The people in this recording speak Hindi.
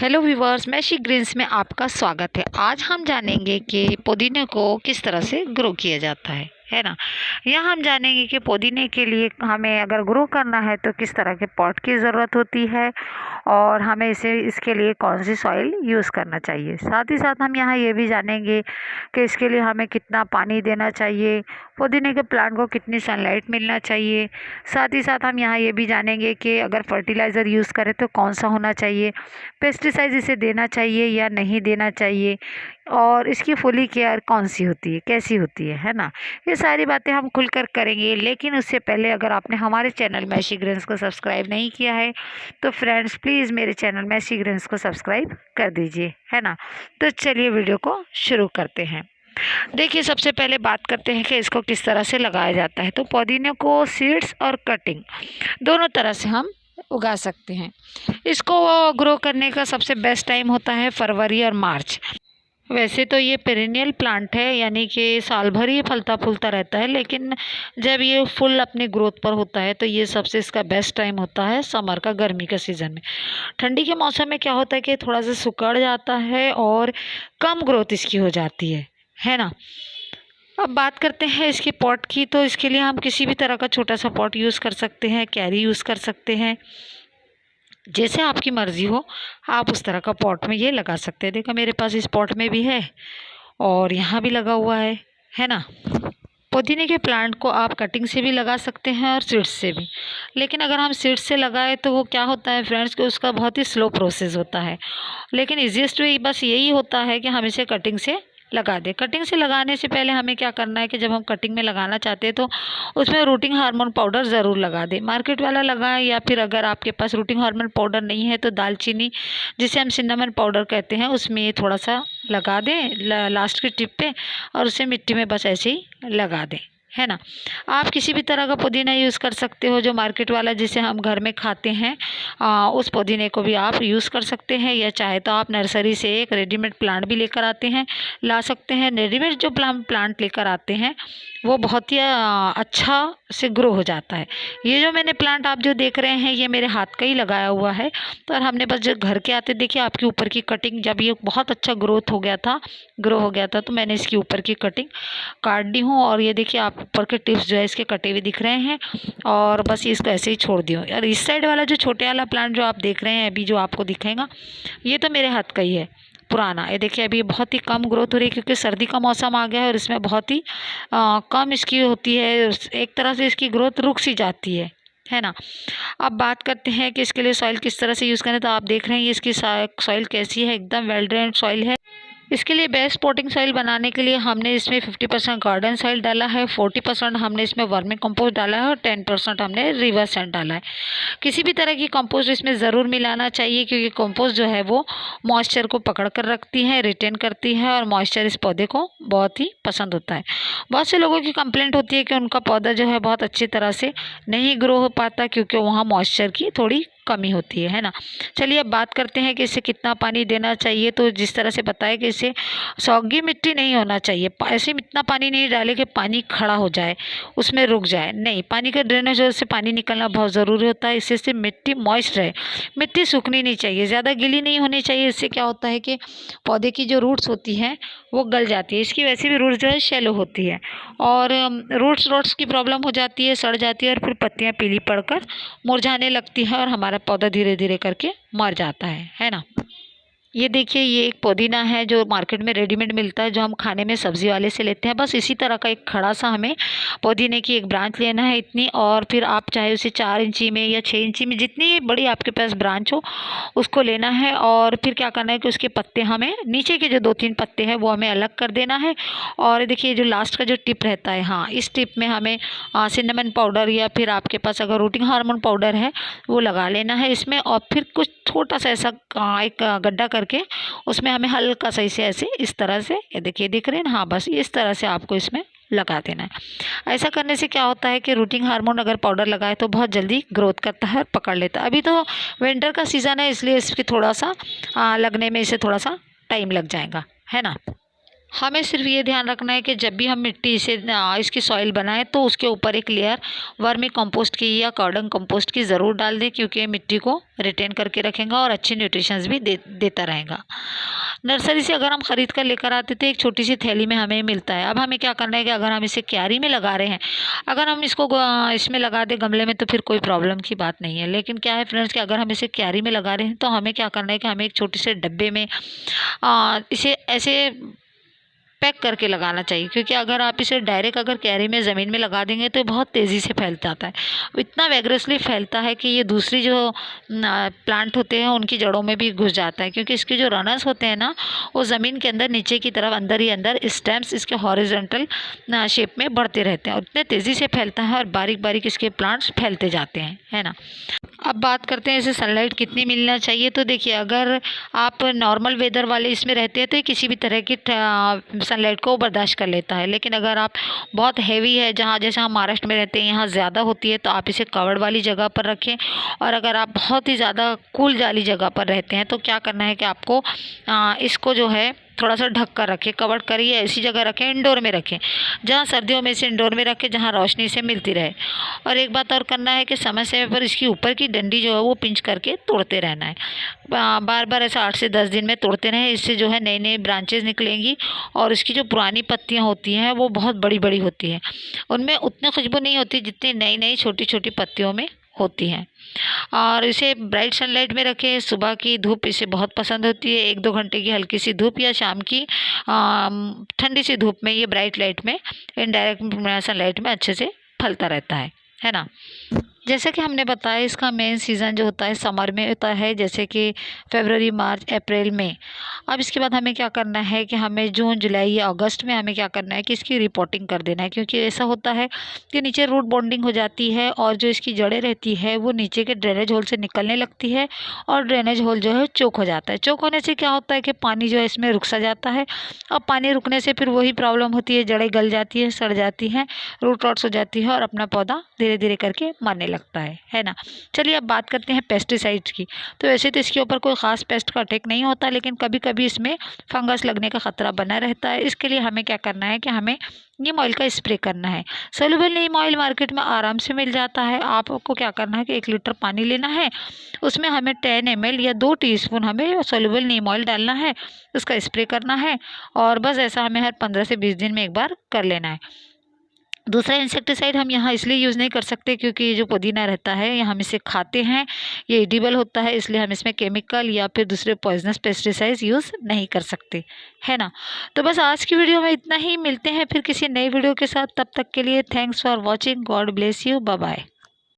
हेलो व्यूवर्स, मैशी ग्रीन्स में आपका स्वागत है। आज हम जानेंगे कि पुदीने को किस तरह से ग्रो किया जाता है ना। यहाँ हम जानेंगे कि पुदीने के लिए हमें अगर ग्रो करना है तो किस तरह के पॉट की ज़रूरत होती है और हमें इसके लिए कौन सी सॉइल यूज़ करना चाहिए। साथ ही साथ हम यहाँ ये भी जानेंगे कि इसके लिए हमें कितना पानी देना चाहिए, पुदीने के प्लांट को कितनी सनलाइट मिलना चाहिए। साथ ही साथ हम यहाँ ये भी जानेंगे कि अगर फर्टिलाइज़र यूज़ करें तो कौन सा होना चाहिए, पेस्टिसाइड इसे देना चाहिए या नहीं देना चाहिए, और इसकी फुली केयर कौन सी होती है, कैसी होती है ना। ये सारी बातें हम खुलकर करेंगे। लेकिन उससे पहले अगर आपने हमारे चैनल मैशी ग्रीन्स को सब्सक्राइब नहीं किया है तो फ्रेंड्स प्लीज़ मेरे चैनल मैशी ग्रीन्स को सब्सक्राइब कर दीजिए, है ना। तो चलिए वीडियो को शुरू करते हैं। देखिए, सबसे पहले बात करते हैं कि इसको किस तरह से लगाया जाता है। तो पुदीने को सीड्स और कटिंग दोनों तरह से हम उगा सकते हैं। इसको ग्रो करने का सबसे बेस्ट टाइम होता है फरवरी और मार्च। वैसे तो ये पेरिनियल प्लांट है, यानी कि साल भर ये फलता फूलता रहता है, लेकिन जब ये फुल अपनी ग्रोथ पर होता है तो ये सबसे इसका बेस्ट टाइम होता है समर का, गर्मी का सीज़न में। ठंडी के मौसम में क्या होता है कि थोड़ा सा सिकुड़ जाता है और कम ग्रोथ इसकी हो जाती है ना। अब बात करते हैं इसके पॉट की। तो इसके लिए हम किसी भी तरह का छोटा सा पॉट यूज़ कर सकते हैं, कैरी यूज़ कर सकते हैं, जैसे आपकी मर्ज़ी हो आप उस तरह का पॉट में ये लगा सकते हैं। देखो मेरे पास इस पॉट में भी है और यहाँ भी लगा हुआ है ना। पुदीने के प्लांट को आप कटिंग से भी लगा सकते हैं और सीड्स से भी। लेकिन अगर हम सीड्स से लगाएं तो वो क्या होता है फ्रेंड्स कि उसका बहुत ही स्लो प्रोसेस होता है। लेकिन ईजीएस्ट वे बस यही होता है कि हम इसे कटिंग से लगा दें। कटिंग से लगाने से पहले हमें क्या करना है कि जब हम कटिंग में लगाना चाहते हैं तो उसमें रूटिंग हार्मोन पाउडर ज़रूर लगा दें। मार्केट वाला लगाएं या फिर अगर आपके पास रूटिंग हार्मोन पाउडर नहीं है तो दालचीनी, जिसे हम सिन्नामन पाउडर कहते हैं, उसमें ये थोड़ा सा लगा दें लास्ट के टिप पे और उसे मिट्टी में बस ऐसे ही लगा दें, है ना। आप किसी भी तरह का पुदीना यूज़ कर सकते हो, जो मार्केट वाला जिसे हम घर में खाते हैं उस पुदीने को भी आप यूज़ कर सकते हैं, या चाहे तो आप नर्सरी से एक रेडीमेड प्लांट भी लेकर ला सकते हैं। रेडीमेड जो प्लांट लेकर आते हैं वो बहुत ही अच्छा से ग्रो हो जाता है। ये जो मैंने प्लांट आप जो देख रहे हैं ये मेरे हाथ का ही लगाया हुआ है। तो और हमने बस जो घर के आते देखिए आपके ऊपर की कटिंग, जब ये बहुत अच्छा ग्रो हो गया था तो मैंने इसके ऊपर की कटिंग काट दी हूँ। और ये देखिए आप ऊपर के टिप्स जो है इसके कटे हुए दिख रहे हैं और बस इसको ऐसे ही छोड़ दियो। और इस साइड वाला जो छोटे वाला प्लांट जो आप देख रहे हैं अभी जो आपको दिखेगा, ये तो मेरे हाथ का ही है पुराना। ये देखिए अभी बहुत ही कम ग्रोथ हो रही है क्योंकि सर्दी का मौसम आ गया है और इसमें बहुत ही कम इसकी होती है। एक तरह से इसकी ग्रोथ रुक सी जाती है ना। अब बात करते हैं कि इसके लिए सॉइल किस तरह से यूज़ करें। तो आप देख रहे हैं ये इसकी सॉइल कैसी है, एकदम वेल ड्रेन्ड सॉइल है। इसके लिए बेस्ट पोटिंग सॉइल बनाने के लिए हमने इसमें 50% गार्डन सॉइल डाला है, 40% हमने इसमें वर्मी कंपोस्ट डाला है और 10% हमने रिवर सैंड डाला है। किसी भी तरह की कंपोस्ट इसमें ज़रूर मिलाना चाहिए क्योंकि कंपोस्ट जो है वो मॉइस्चर को पकड़ कर रखती है, रिटेन करती है, और मॉइस्चर इस पौधे को बहुत ही पसंद होता है। बहुत से लोगों की कंप्लेंट होती है कि उनका पौधा जो है बहुत अच्छी तरह से नहीं ग्रो हो पाता क्योंकि वहाँ मॉइस्चर की थोड़ी कमी होती है ना। चलिए अब बात करते हैं कि इसे कितना पानी देना चाहिए। तो जिस तरह से बताया कि इसे सौगी मिट्टी नहीं होना चाहिए, ऐसे इतना पानी नहीं डाले कि पानी खड़ा हो जाए, उसमें रुक जाए, नहीं। पानी का ड्रेनेज से पानी निकलना बहुत ज़रूरी होता है। इससे मिट्टी मॉइस्ट रहे, मिट्टी सूखनी नहीं चाहिए, ज़्यादा गीली नहीं होनी चाहिए। इससे क्या होता है कि पौधे की जो रूट्स होती हैं वो गल जाती है। इसकी वैसे भी रूट्स जो है शैलो होती है और रूट्स की प्रॉब्लम हो जाती है, सड़ जाती है और फिर पत्तियाँ पीली पड़कर मुरझाने लगती है और हमारा पौधा धीरे धीरे करके मर जाता है ना। ये देखिए ये एक पुदीना है जो मार्केट में रेडीमेड मिलता है, जो हम खाने में सब्जी वाले से लेते हैं। बस इसी तरह का एक खड़ा सा हमें पुदीने की एक ब्रांच लेना है इतनी, और फिर आप चाहे उसे 4 इंची में या 6 इंची में, जितनी बड़ी आपके पास ब्रांच हो उसको लेना है। और फिर क्या करना है कि उसके पत्ते हमें, नीचे के जो 2-3 पत्ते हैं वो हमें अलग कर देना है। और देखिए जो लास्ट का जो टिप रहता है, हाँ, इस टिप में हमें सिनेमन पाउडर या फिर आपके पास अगर रूटिंग हार्मोन पाउडर है वो लगा लेना है इसमें। और फिर कुछ छोटा सा ऐसा एक गड्ढा करके उसमें हमें हल्का सा इसे ऐसे इस तरह से, ये देखिए दिख रहे हैं ना, हाँ, बस इस तरह से आपको इसमें लगा देना है। ऐसा करने से क्या होता है कि रूटिंग हार्मोन अगर पाउडर लगाए तो बहुत जल्दी ग्रोथ करता है और पकड़ लेता है। अभी तो विंटर का सीज़न है इसलिए इसकी थोड़ा सा लगने में इसे थोड़ा सा टाइम लग जाएगा, है ना। हमें सिर्फ ये ध्यान रखना है कि जब भी हम मिट्टी से इसकी सॉइल बनाएं तो उसके ऊपर एक लेयर वर्मी कंपोस्ट की या कॉर्डन कंपोस्ट की ज़रूर डाल दें, क्योंकि ये मिट्टी को रिटेन करके रखेगा और अच्छी न्यूट्रिशंस भी देता रहेगा। नर्सरी से अगर हम ख़रीद कर लेकर आते थे, एक छोटी सी थैली में हमें मिलता है। अब हमें क्या करना है कि अगर हम इसे क्यारी में लगा रहे हैं, अगर हम इसको इसमें लगा दें गमले में तो फिर कोई प्रॉब्लम की बात नहीं है। लेकिन क्या है फ्रेंड्स कि अगर हम इसे क्यारी में लगा रहे हैं तो हमें क्या करना है कि हमें एक छोटे से डब्बे में इसे ऐसे पैक करके लगाना चाहिए, क्योंकि अगर आप इसे डायरेक्ट अगर क्यारी में ज़मीन में लगा देंगे तो बहुत तेज़ी से फैल जाता है। इतना वैगरसली फैलता है कि ये दूसरी जो प्लांट होते हैं उनकी जड़ों में भी घुस जाता है, क्योंकि इसके जो रनर्स होते हैं ना वो ज़मीन के अंदर नीचे की तरफ अंदर ही अंदर स्टेम्स इसके हॉरिजॉन्टल शेप में बढ़ते रहते हैं और इतने तेज़ी से फैलता है और बारीक बारीक इसके प्लांट्स फैलते जाते हैं, है ना। अब बात करते हैं इसे सनलाइट कितनी मिलना चाहिए। तो देखिए, अगर आप नॉर्मल वेदर वाले इसमें रहते हैं तो ये किसी भी तरह की सनलाइट को बर्दाश्त कर लेता है। लेकिन अगर आप बहुत हैवी है, जहाँ जैसे हम महाराष्ट्र में रहते हैं यहाँ ज़्यादा होती है, तो आप इसे कवर्ड वाली जगह पर रखें। और अगर आप बहुत ही ज़्यादा कूल वाली जगह पर रहते हैं तो क्या करना है कि आपको इसको जो है थोड़ा सा ढक कर रखें, कवर करिए, ऐसी जगह रखें, इंडोर में रखें, जहाँ सर्दियों में इसे इंडोर में रखें जहाँ रोशनी से मिलती रहे। और एक बात और करना है कि समय समय पर इसकी ऊपर की डंडी जो है वो पिंच करके तोड़ते रहना है। बार बार ऐसा 8 से 10 दिन में तोड़ते रहें, इससे जो है नई नई ब्रांचेज निकलेंगी और इसकी जो पुरानी पत्तियाँ होती हैं वो बहुत बड़ी बड़ी होती हैं, उनमें उतनी खुशबू नहीं होती जितनी नई नई छोटी छोटी पत्तियों में होती हैं। और इसे ब्राइट सनलाइट में रखें, सुबह की धूप इसे बहुत पसंद होती है, 1-2 घंटे की हल्की सी धूप या शाम की ठंडी सी धूप में ये ब्राइट लाइट में इनडायरेक्ट सनलाइट में अच्छे से फलता रहता है ना। जैसे कि हमने बताया इसका मेन सीज़न जो होता है समर में होता है, जैसे कि फरवरी, मार्च, अप्रैल, मई। अब इसके बाद हमें क्या करना है कि हमें जून, जुलाई या अगस्त में हमें क्या करना है कि इसकी रिपोर्टिंग कर देना है, क्योंकि ऐसा होता है कि नीचे रूट बॉन्डिंग हो जाती है और जो इसकी जड़ें रहती है वो नीचे के ड्रेनेज होल से निकलने लगती है और ड्रेनेज होल जो है चोक हो जाता है। चोक होने से क्या होता है कि पानी जो है इसमें रुक सा जाता है और पानी रुकने से फिर वही प्रॉब्लम होती है, जड़ें गल जाती हैं, सड़ जाती हैं, रूट रॉट्स हो जाती है और अपना पौधा धीरे धीरे करके मरने लगता है ना। चलिए अब बात करते हैं पेस्टिसाइड्स की। तो वैसे तो इसके ऊपर कोई ख़ास पेस्ट का अटैक नहीं होता, लेकिन कभी कभी इसमें फंगस लगने का ख़तरा बना रहता है। इसके लिए हमें क्या करना है कि हमें नीम ऑयल का स्प्रे करना है। सोल्यूबल नीम ऑयल मार्केट में आराम से मिल जाता है। आपको क्या करना है कि 1 लीटर पानी लेना है, उसमें हमें 10 ml या 2 टीस्पून हमें सोल्यूबल नीम ऑयल डालना है, उसका स्प्रे करना है और बस ऐसा हमें हर 15 से 20 दिन में एक बार कर लेना है। दूसरा इंसेक्टिसाइड हम यहाँ इसलिए यूज़ नहीं कर सकते क्योंकि ये जो पुदीना रहता है ये हम इसे खाते हैं, ये एडिबल होता है, इसलिए हम इसमें केमिकल या फिर दूसरे पॉइजनस पेस्टिसाइड्स यूज़ नहीं कर सकते, है ना। तो बस आज की वीडियो में इतना ही, मिलते हैं फिर किसी नई वीडियो के साथ। तब तक के लिए thanks for watching, God bless you, bye bye.